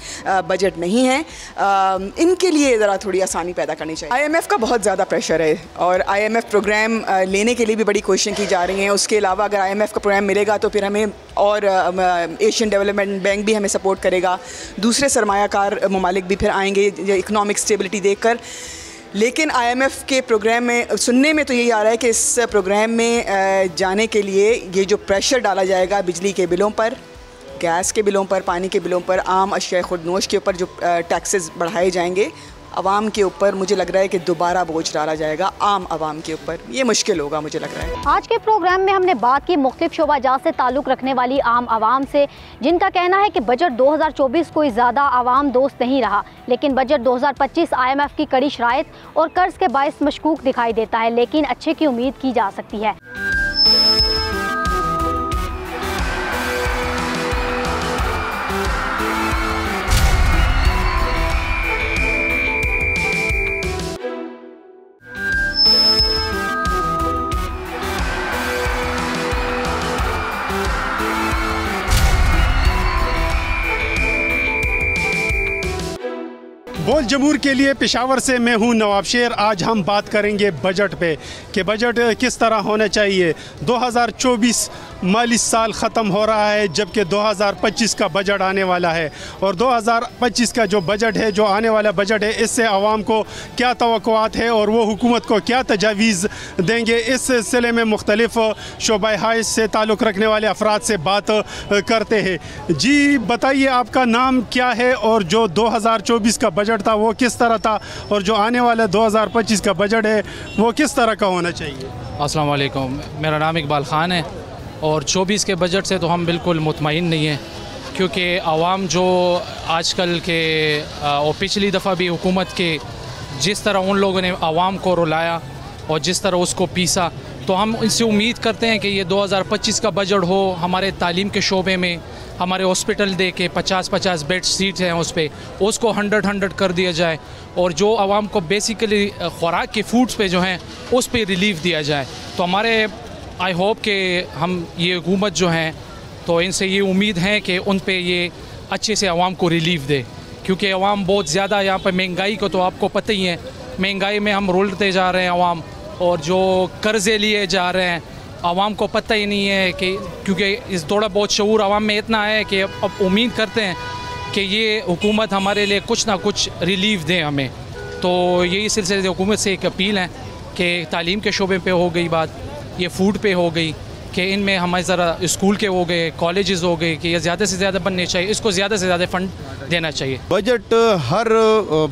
बजट नहीं है। इनके लिए ज़रा थोड़ी आसानी पैदा करनी चाहिए। IMF का बहुत ज़्यादा प्रेशर है और IMF प्रोग्राम लेने के लिए भी बड़ी कोशिशें की जा रही हैं। उसके अलावा अगर IMF का प्रोग्राम मिलेगा तो फिर हमें और एशियन डेवलपमेंट बैंक भी हमें सपोर्ट करेगा, दूसरे सरमायाकार ममालिक भी फिर आएंगे इकनॉमिक स्टेबिलिटी देखकर। लेकिन IMF के प्रोग्राम में सुनने में तो यही आ रहा है कि इस प्रोग्राम में जाने के लिए ये जो प्रेशर डाला जाएगा बिजली के बिलों पर, गैस के बिलों पर, पानी के बिलों पर, आम अशिया खुदनोश के ऊपर जो टैक्सेस बढ़ाए जाएंगे आवाम के ऊपर, मुझे लग रहा है कि दोबारा बोझ डाला जाएगा आम आवाम के ऊपर। ये मुश्किल होगा मुझे लग रहा है। आज के प्रोग्राम में हमने बात की मुख्तलिफ शोबाजात से ताल्लुक़ रखने वाली आम आवाम से, जिनका कहना है कि बजट 2024 कोई ज़्यादा आवाम दोस्त नहीं रहा। लेकिन बजट 2025 IMF की कड़ी शराइत और कर्ज के बायस मशकूक दिखाई देता है, लेकिन अच्छे की उम्मीद की जा सकती है। बोल जमूर के लिए पेशावर से मैं हूं नवाब शेर। आज हम बात करेंगे बजट पे कि बजट किस तरह होना चाहिए। 2024 माली साल ख़त्म हो रहा है, जबकि 2025 का बजट आने वाला है और 2025 का जो बजट है, जो आने वाला बजट है, इससे आवाम को क्या तवक्कुआत है और वो हुकूमत को क्या तजावीज़ देंगे। इस सिलसिले में मुख्तलिफ शोबा हाइस से ताल्लुक़ रखने वाले अफराद से बात करते हैं। जी बताइए, आपका नाम क्या है और जो 2024 का बजट था वो किस तरह था और जो आने वाला 2025 का बजट है वो किस तरह का होना चाहिए? अस्सलाम वालेकुम, मेरा नाम इकबाल ख़ान है और 24 के बजट से तो हम बिल्कुल मुतमईन नहीं हैं, क्योंकि आवाम जो आजकल के और पिछली दफ़ा भी हुकूमत के जिस तरह उन लोगों ने आवाम को रुलाया और जिस तरह उसको पीसा, तो हम इनसे उम्मीद करते हैं कि ये 2025 का बजट हो, हमारे तालीम के शोबे में हमारे हॉस्पिटल दे के 50-50 बेड सीट्स हैं उस पर, उसको 100 कर दिया जाए, और जो आवाम को बेसिकली खुराक के फूड्स पे जो हैं उस पर रिलीफ दिया जाए। तो हमारे आई होप कि हम ये हुकूमत जो हैं तो इनसे ये उम्मीद है कि उन पे ये अच्छे से आवाम को रिलीफ दे, क्योंकि आवाम बहुत ज़्यादा यहाँ पर महंगाई को तो आपको पता ही है, महंगाई में हम रुलते जा रहे हैं आवाम, और जो कर्ज़े लिए जा रहे हैं आवाम को पता ही नहीं है कि, क्योंकि इस थोड़ा बहुत शऊर आवाम में इतना है कि अब उम्मीद करते हैं कि ये हुकूमत हमारे लिए कुछ ना कुछ रिलीफ दें हमें। तो यही सिलसिले से हुकूमत से एक अपील है कि तालीम के शोबे पे हो गई बात, ये फूड पे हो गई, कि इनमें हमारे ज़रा स्कूल के हो गए, कॉलेजेस हो गए, कि ये ज़्यादा से ज़्यादा बनने चाहिए, इसको ज़्यादा से ज़्यादा फ़ंड देना चाहिए। बजट हर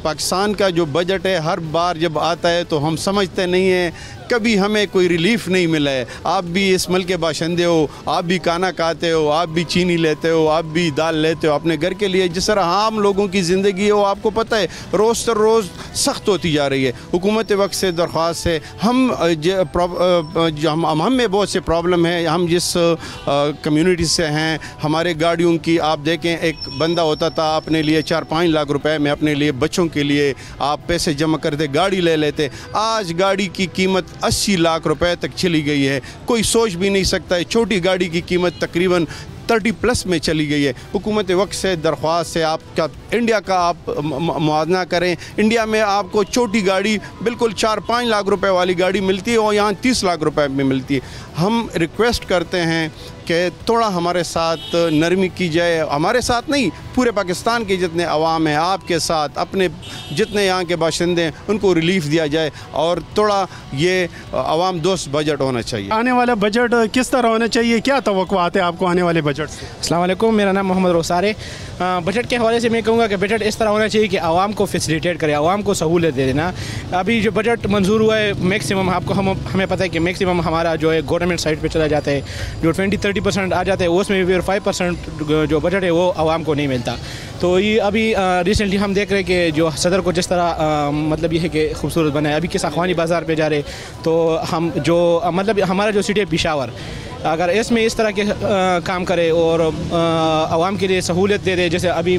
पाकिस्तान का जो बजट है हर बार जब आता है तो हम समझते नहीं हैं, कभी हमें कोई रिलीफ नहीं मिला है। आप भी इस मुल्क के बाशिंदे हो, आप भी खाना खाते हो, आप भी चीनी लेते हो, आप भी दाल लेते हो अपने घर के लिए। जिस तरह आम लोगों की ज़िंदगी है वो आपको पता है रोज़ तर रोज़ सख्त होती जा रही है। हुकूमत वक्त से दरख्वास्त है, हम में बहुत से प्रॉब्लम है। हम जिस कम्युनिटी से हैं, हमारे गाड़ियों की आप देखें, एक बंदा होता था अपने लिए 4-5 लाख रुपए में अपने लिए बच्चों के लिए आप पैसे जमा करते, गाड़ी ले लेते। आज गाड़ी की कीमत 80 लाख रुपए तक चली गई है। कोई सोच भी नहीं सकता है, छोटी गाड़ी की कीमत तकरीबन 30+ में चली गई है। हुकूमत वक्त से दरख्वास्त है आपका इंडिया का आप मुआवजा करें। इंडिया में आपको छोटी गाड़ी बिल्कुल 4-5 लाख रुपए वाली गाड़ी मिलती है और यहाँ 30 लाख रुपए में मिलती है। हम रिक्वेस्ट करते हैं कि थोड़ा हमारे साथ नरमी की जाए, हमारे साथ नहीं पूरे पाकिस्तान के जितने अवाम हैं आपके साथ, अपने जितने यहाँ के बाशिंदे हैं उनको रिलीफ दिया जाए और थोड़ा ये अवाम दोस्त बजट होना चाहिए। आने वाला बजट किस तरह होना चाहिए, क्या तवक्कुआत है आपको आने वाले बजट से? अस्सलाम वालेकुम, मेरा नाम मोहम्मद रोसारे। बजट के हवाले से मैं कहूँगा कि बजट इस तरह होना चाहिए कि आवाम को फैसिलिटेट करे, आवाम को सहूलत दे देना। अभी जो बजट मंजूर हुआ है मैक्सिमम आपको हमें पता है कि मैक्सिमम हमारा जो है गवर्नमेंट साइड पे चला जाता है, जो 20-30% आ जाता है उसमें भी 5% जो बजट है वो आवाम को नहीं मिलता। तो ये अभी रिसेंटली हम देख रहे हैं कि जो सदर को जिस तरह मतलब ये है कि खूबसूरत बना है, अभी किस अखवानी बाज़ार पे जा रहे, तो हम जो मतलब हमारा जो सिटी है पेशावर, अगर इसमें इस तरह के काम करे और आवाम के लिए सहूलत दे दे, जैसे अभी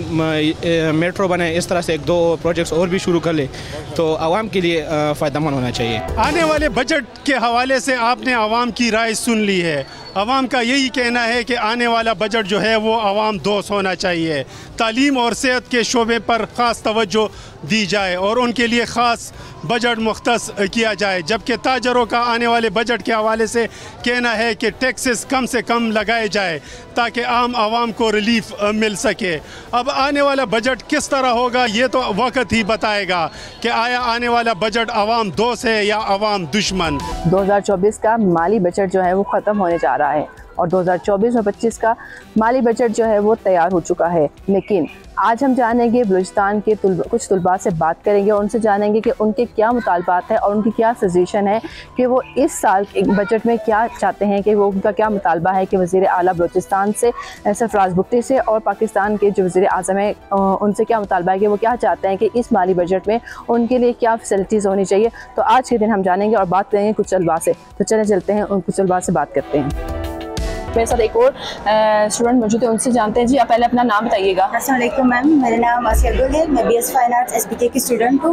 मेट्रो बने, इस तरह से 1-2 प्रोजेक्ट्स और भी शुरू कर ले तो आवाम के लिए फ़ायदेमंद होना चाहिए। आने वाले बजट के हवाले से आपने आवाम की राय सुन ली है। आवाम का यही कहना है कि आने वाला बजट जो है वो आवाम दोस्त होना चाहिए, तालीम और सेहत के शोबे पर ख़ास तवज्जो दी जाए और उनके लिए ख़ास बजट मुख्तस किया जाए। जबकि ताजरों का आने वाले बजट के हवाले से कहना है कि टैक्सेस कम से कम लगाए जाए ताकि आम आवाम को रिलीफ मिल सके। अब आने वाला बजट किस तरह होगा ये तो वक्त ही बताएगा कि आया आने वाला बजट आवाम दोस्त है या आवाम दुश्मन। 2024 का माली बजट जो है वो ख़त्म होने जा रहा है और 2024 और 25 का माली बजट जो है वो तैयार हो चुका है। लेकिन आज हम जानेंगे बलूचिस्तान के कुछ तलबा से बात करेंगे और उनसे जानेंगे कि उनके क्या मुतालबात है और उनकी क्या सजेशन है कि वो इस साल के बजट में क्या चाहते हैं, कि वो उनका क्या मुतालबा है कि वज़ीर आला बलूचिस्तान से सरफराज भुट्टी से और पाकिस्तान के जो वज़ीर आज़म है उनसे क्या मुतालबा है कि वो क्या चाहते हैं कि इस माली बजट में उनके लिए क्या फैसिलिटीज़ होनी चाहिए। तो आज के दिन हम जानेंगे और बात करेंगे कुछ तलबा से। तो चले चलते हैं उन कुछ तलबा से बात करते हैं। मेरे साथ एक और स्टूडेंट मौजूद है, उनसे जानते हैं। जी आप पहले अपना नाम बताइएगा। अस्सलाम वालेकुम मैम, मेरा नाम आसिया गुल है, मैं BS फाइन आर्ट्स SPK की स्टूडेंट हूँ।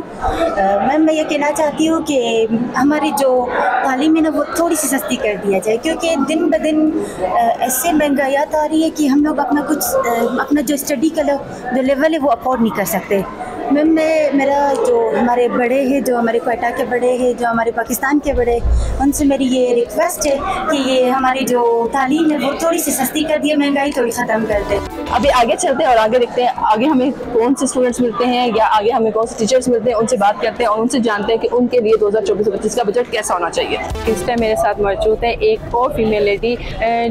मैम मैं ये कहना चाहती हूँ कि हमारी जो तालीम है ना वो थोड़ी सी सस्ती कर दिया जाए, क्योंकि दिन ब दिन ऐसे महंगाइयात आ रही है कि हम लोग अपना जो स्टडी का जो लेवल है वो अफोर्ड नहीं कर सकते। मैम मेरा जो हमारे बड़े हैं, जो हमारे क्वेटा के बड़े हैं, जो हमारे पाकिस्तान के बड़े, उनसे मेरी ये रिक्वेस्ट है कि ये हमारी जो तालीम है वो थोड़ी सी सस्ती कर दिए, महंगाई थोड़ी ख़त्म कर दे। अभी आगे चलते हैं और आगे देखते हैं आगे हमें कौन से स्टूडेंट्स मिलते हैं या आगे हमें कौन से टीचर्स मिलते हैं, उनसे बात करते हैं और उनसे जानते हैं कि उनके लिए 2024-25 का बजट कैसा होना चाहिए। इस टाइम मेरे साथ मौजूद है एक और फीमेल लेडी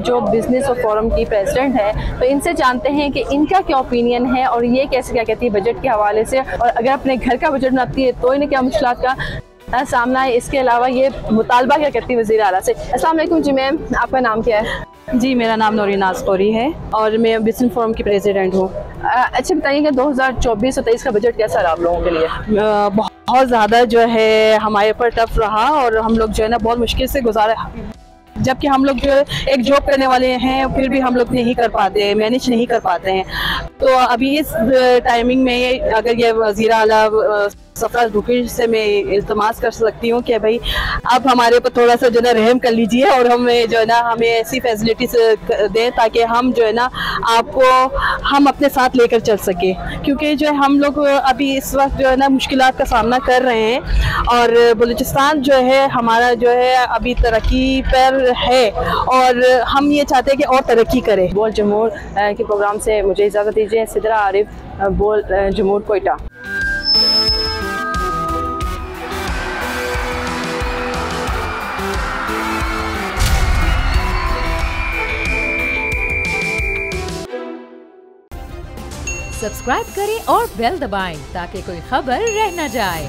जो बिजनेस और फोरम की प्रेसिडेंट है। तो इनसे जानते हैं कि इनका क्या ओपिनियन है और ये कैसे क्या कहती है बजट के हवाले से, और अगर अपने घर का बजट बनाती है तो इन्हें क्या मुश्किलात का सामना है। इसके अलावा ये मुतालबा क्या करती है वज़ीर आला से। अस्सलाम वालेकुम जी मैम, आपका नाम क्या है? जी मेरा नाम नूरी नाज कौरी है और मैं बिजनेस फोरम की प्रेसिडेंट हूँ। अच्छा बताइए कि 2024 और 23 का बजट कैसा रहा आप लोगों के लिए? बहुत बहुत ज़्यादा जो है हमारे ऊपर टफ रहा और हम लोग जो है ना बहुत मुश्किल से गुजारा, जबकि हम लोग जो एक जॉब करने वाले हैं फिर भी हम लोग नहीं कर पाते, मैनेज नहीं कर पाते हैं। तो अभी इस टाइमिंग में अगर ये वज़ीर आला सरफराज भुक्कड़ से मैं इल्तमास कर सकती हूँ कि भाई आप हमारे ऊपर थोड़ा सा जो है ना रहम कर लीजिए और हमें जो है ना हमें ऐसी फैसिलिटीज दें ताकि हम जो है ना आपको हम अपने साथ लेकर चल सके, क्योंकि जो है हम लोग अभी इस वक्त जो है ना मुश्किलात का सामना कर रहे हैं और बलूचिस्तान जो है हमारा जो है अभी तरक्की पर है और हम ये चाहते हैं कि और तरक्की करे। बोल जमूर के प्रोग्राम से मुझे इजाज़त दीजिए। सिद्रा आरिफ, बोल जमूर, कोयटा। सब्सक्राइब करें और बेल दबाएं ताकि कोई खबर रह न जाए।